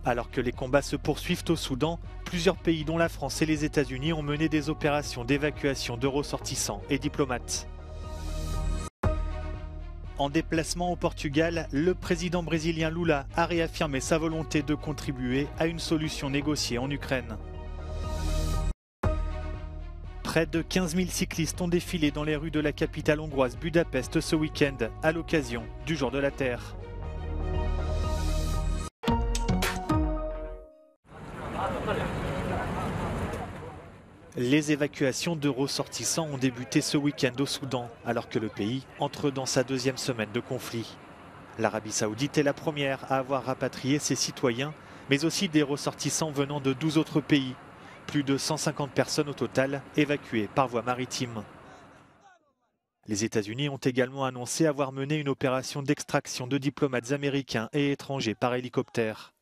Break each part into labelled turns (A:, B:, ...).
A: Alors que les combats se poursuivent au Soudan, plusieurs pays dont la France et les États-Unis ont mené des opérations d'évacuation de ressortissants et diplomates. En déplacement au Portugal, le président brésilien Lula a réaffirmé sa volonté de contribuer à une solution négociée en Ukraine. Près de 15 000 cyclistes ont défilé dans les rues de la capitale hongroise Budapest ce week-end à l'occasion du Jour de la Terre. Les évacuations de ressortissants ont débuté ce week-end au Soudan, alors que le pays entre dans sa deuxième semaine de conflit. L'Arabie Saoudite est la première à avoir rapatrié ses citoyens, mais aussi des ressortissants venant de 12 autres pays. Plus de 150 personnes au total évacuées par voie maritime. Les États-Unis ont également annoncé avoir mené une opération d'extraction de diplomates américains et étrangers par hélicoptère.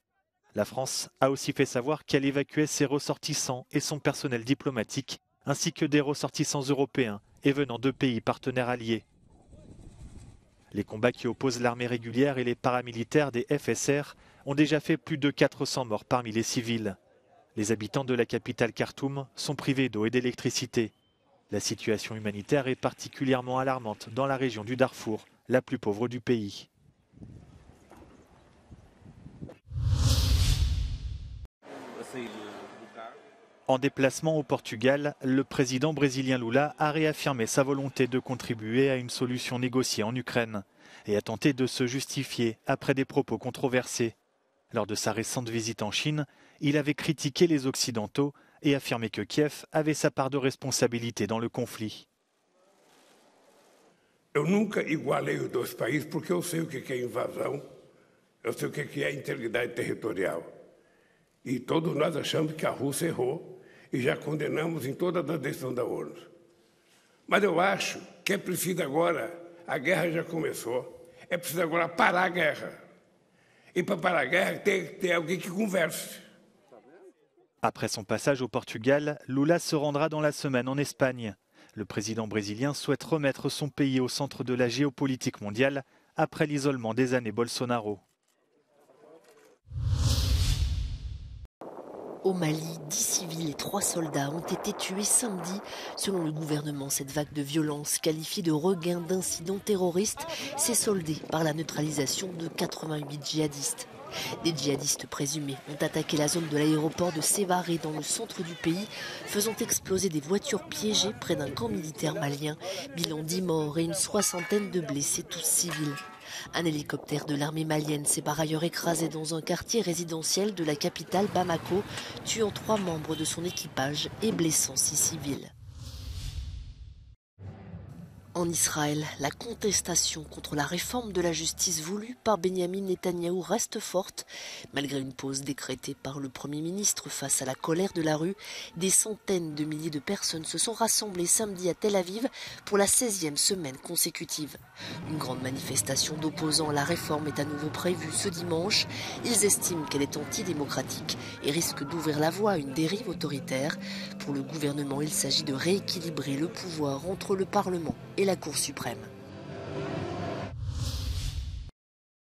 A: La France a aussi fait savoir qu'elle évacuait ses ressortissants et son personnel diplomatique, ainsi que des ressortissants européens et venant de pays partenaires alliés. Les combats qui opposent l'armée régulière et les paramilitaires des FSR ont déjà fait plus de 400 morts parmi les civils. Les habitants de la capitale Khartoum sont privés d'eau et d'électricité. La situation humanitaire est particulièrement alarmante dans la région du Darfour, la plus pauvre du pays. En déplacement au Portugal, le président brésilien Lula a réaffirmé sa volonté de contribuer à une solution négociée en Ukraine et a tenté de se justifier après des propos controversés. Lors de sa récente visite en Chine, il avait critiqué les Occidentaux et affirmé que Kiev avait sa part de responsabilité dans le conflit.
B: Eu nunca igualei os dois países porque eu sei o que é invasão, eu sei o que é integridade territorial. E todos nós achamos que a Rússia errou e já condenamos em toda a decisão da ONU. Mas eu acho que é preciso agora, a guerra já começou, é preciso agora parar a guerra. E para parar a guerra tem que ter alguém que converse.
A: Après son passage au Portugal, Lula se rendra dans la semaine en Espagne. Le président brésilien souhaite remettre son pays au centre de la géopolitique mondiale après l'isolement des années Bolsonaro.
C: Au Mali, 10 civils et 3 soldats ont été tués samedi. Selon le gouvernement, cette vague de violence, qualifiée de regain d'incidents terroristes, s'est soldée par la neutralisation de 88 djihadistes. Des djihadistes présumés ont attaqué la zone de l'aéroport de Sévaré dans le centre du pays, faisant exploser des voitures piégées près d'un camp militaire malien. Bilan 10 morts et une 60aine de blessés, tous civils. Un hélicoptère de l'armée malienne s'est par ailleurs écrasé dans un quartier résidentiel de la capitale Bamako, tuant 3 membres de son équipage et blessant 6 civils. En Israël, la contestation contre la réforme de la justice voulue par Benyamin Netanyahou reste forte. Malgré une pause décrétée par le Premier ministre face à la colère de la rue, des centaines de milliers de personnes se sont rassemblées samedi à Tel Aviv pour la 16e semaine consécutive. Une grande manifestation d'opposants à la réforme est à nouveau prévue ce dimanche. Ils estiment qu'elle est antidémocratique et risque d'ouvrir la voie à une dérive autoritaire. Pour le gouvernement, il s'agit de rééquilibrer le pouvoir entre le Parlement et la Cour suprême.